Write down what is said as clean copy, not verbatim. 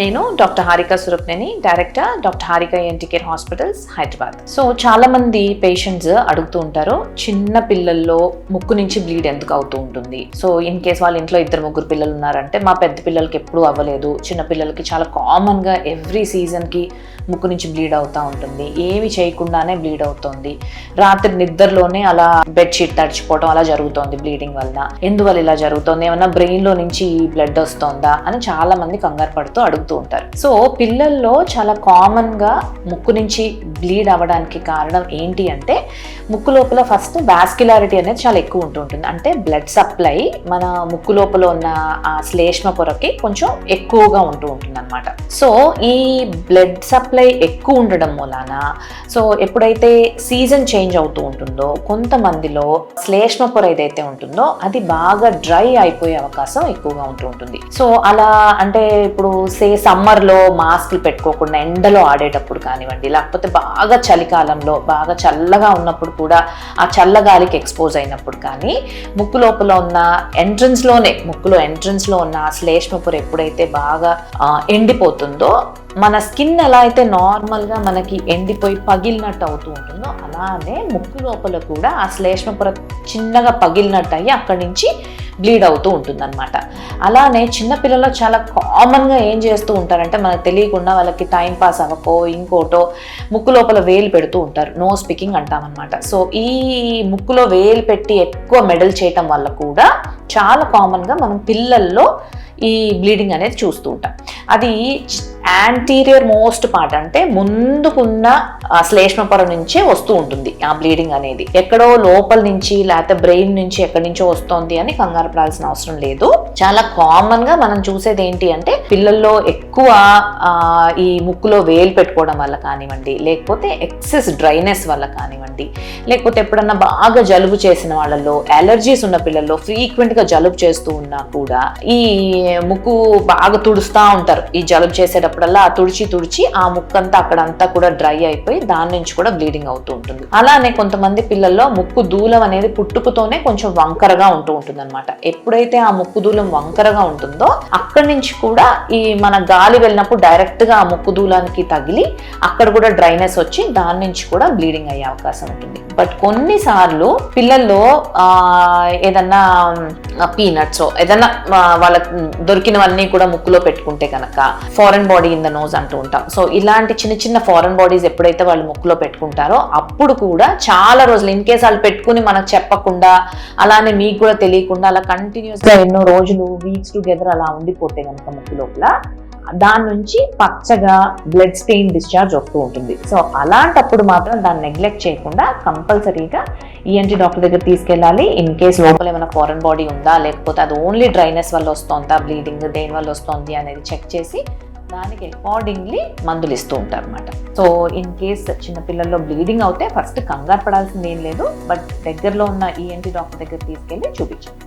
నేను doctor Harika Surapaneni, director doctor Harika ENT care hospitals, Hyderabad. So చాలా మంది పేషెంట్స్ అడుగుతూ ఉంటారు, చిన్న పిల్లల్లో ముక్కు నుంచి బ్లీడ్ ఎందుకు అవుతూ ఉంటుంది. సో ఇన్ కేస్ వాళ్ళ ఇంట్లో 2-3 పిల్లలు ఉన్నారంటే, మా పెద్ద పిల్లలకి ఎప్పుడూ అవ్వలేదు, చిన్న పిల్లలకి చాలా కామన్గా ఎవ్రీ సీజన్కి ముక్కు నుంచి బ్లీడ్ అవుతూ ఉంటుంది, ఏమి చేయకుండానే బ్లీడ్ అవుతుంది, రాత్రి నిద్రలోనే అలా బెడ్షీట్ తడిచిపోవడం అలా జరుగుతుంది బ్లీడింగ్ వల్ల. ఎందువల్ల ఇలా జరుగుతుంది, ఏమన్నా బ్రెయిన్లో నుంచి బ్లడ్ వస్తుందా అని చాలా మంది కంగారు పడుతూ అడుగుతూ ఉంటారు. సో పిల్లల్లో చాలా కామన్గా ముక్కు నుంచి బ్లీడ్ అవ్వడానికి కారణం ఏంటి అంటే, ముక్కు లోపల ఫస్ట్ వాస్క్యులారిటీ అనేది చాలా ఎక్కువ ఉంటుంది. అంటే బ్లడ్ సప్లై మన ముక్కు లోపల ఉన్న ఆ శ్లేష్మ పొరకి కొంచెం ఎక్కువగా ఉంటుంది అనమాట. సో ఈ బ్లడ్ సప్లై ఎక్కువ ఉండడం మూలాన, సో ఎప్పుడైతే సీజన్ చేంజ్ అవుతూ ఉంటుందో కొంతమందిలో శ్లేష్మ పొర ఏదైతే ఉంటుందో అది బాగా డ్రై అయిపోయే అవకాశం ఎక్కువగా ఉంటుంది. సో అలా అంటే ఇప్పుడు సమ్మర్లో మాస్క్లు పెట్టుకోకుండా ఎండలో ఆడేటప్పుడు కానివ్వండి, లేకపోతే బాగా చలికాలంలో బాగా చల్లగా ఉన్నప్పుడు కూడా ఆ చల్లగాలికి ఎక్స్పోజ్ అయినప్పుడు కానీ, ముక్కు లోపల ఉన్న ముక్కులో ఎంట్రన్స్లో ఉన్న శ్లేష్మ పొర ఎప్పుడైతే బాగా ఎండిపోతుందో, మన స్కిన్ ఎలా అయితే నార్మల్గా మనకి ఎండిపోయి పగిలినట్టు అవుతూ ఉంటుందో, అలానే ముక్కు లోపల కూడా ఆ శ్లేష్మ పొర చిన్నగా పగిలినట్టు అయ్యి అక్కడి నుంచి బ్లీడ్ అవుతూ ఉంటుంది అనమాట. అలానే చిన్నపిల్లల్లో చాలా కామన్గా ఏం చేస్తూ ఉంటారంటే, మనకు తెలియకుండా వాళ్ళకి టైం పాస్ అవ్వకో ఇంకోటో ముక్కు లోపల వేలు పెడుతూ ఉంటారు, నోస్ పికింగ్ అంటామన్నమాట. సో ఈ ముక్కులో వేలు పెట్టి ఎక్కువ మెడల్ చేయటం వల్ల కూడా చాలా కామన్గా మనం పిల్లల్లో ఈ బ్లీడింగ్ అనేది చూస్తూ ఉంటాం. అది యాంటీరియర్ మోస్ట్ పార్ట్, అంటే ముందుకున్న శ్లేష్మ పొర నుంచే వస్తూ ఉంటుంది ఆ బ్లీడింగ్ అనేది. ఎక్కడో లోపల నుంచి లేకపోతే బ్రెయిన్ నుంచి ఎక్కడి నుంచో వస్తుంది అని కంగారు పడాల్సిన అవసరం లేదు. చాలా కామన్ గా మనం చూసేది ఏంటి అంటే, పిల్లల్లో ఎక్కువ ఈ ముక్కులో వేలు పెట్టుకోవడం వల్ల కానివ్వండి, లేకపోతే ఎక్సెస్ డ్రైనెస్ వల్ల కానివ్వండి, లేకపోతే ఎప్పుడన్నా బాగా జలుబు చేసిన వాళ్ళలో, అలర్జీస్ ఉన్న పిల్లల్లో ఫ్రీక్వెంట్ గా జలుబు చేస్తూ ఉన్నా కూడా ఈ ముక్కు బాగా తుడుస్తూ ఉంటారు. ఈ జలుబు చేసేటప్పుడల్లా ఆ తుడిచి ఆ ముక్కంతా అక్కడంతా కూడా డ్రై అయిపోయి దాని నుంచి కూడా బ్లీడింగ్ అవుతూ ఉంటుంది. అలానే కొంతమంది పిల్లల్లో ముక్కు దూలం అనేది పుట్టుకతోనే కొంచెం వంకరగా ఉంటూ ఉంటుంది అనమాట. ఎప్పుడైతే ఆ ముక్కు దూలం వంకరగా ఉంటుందో అక్కడి నుంచి కూడా ఈ మన గాలి వెళ్ళినప్పుడు డైరెక్ట్ గా ఆ ముక్కు దూలానికి తగిలి అక్కడ కూడా డ్రైనెస్ వచ్చి దాని నుంచి కూడా బ్లీడింగ్ అయ్యే అవకాశం ఉంటుంది. బట్ కొన్నిసార్లు పిల్లల్లో ఏదన్నా పీనట్స్ ఏదన్నా వాళ్ళకి దొరికినవన్నీ కూడా ముక్కులో పెట్టుకుంటే కనుక foreign body in the nose అంటూ ఉంటాం. సో ఇలాంటి చిన్న ఫారెన్ బాడీస్ ఎప్పుడైతే వాళ్ళు ముక్కులో పెట్టుకుంటారో అప్పుడు కూడా చాలా రోజులు, ఇన్ కేస్ వాళ్ళు పెట్టుకుని మనకు చెప్పకుండా, అలానే మీకు కూడా తెలియకుండా అలా కంటిన్యూస్ గా ఎన్నో రోజులు, వీక్స్ టుగెదర్ అలా ఉండిపోతే కనుక ముక్కు లోపల దాని నుంచి పచ్చగా బ్లడ్ స్టెయిన్ డిశ్చార్జ్ వస్తూ ఉంటుంది. సో అలాంటప్పుడు మాత్రం దాన్ని నెగ్లెక్ట్ చేయకుండా కంపల్సరీగా ENT డాక్టర్ దగ్గర తీసుకెళ్ళాలి. ఇన్ కేస్ లోపల ఏమైనా ఫారెన్ బాడీ ఉందా, లేకపోతే అది ఓన్లీ డ్రైనెస్ వల్ల వస్తుందా, బ్లీడింగ్ దేని వల్ల వస్తుంది అనేది చెక్ చేసి దానికి అకార్డింగ్లీ మందులు ఇస్తూ ఉంటారు అనమాట. సో ఇన్ కేస్ చిన్నపిల్లల్లో బ్లీడింగ్ అవుతే ఫస్ట్ కంగారు పడాల్సింది ఏం లేదు, బట్ దగ్గరలో ఉన్న ENT డాక్టర్ దగ్గర తీసుకెళ్ళి చూపించండి.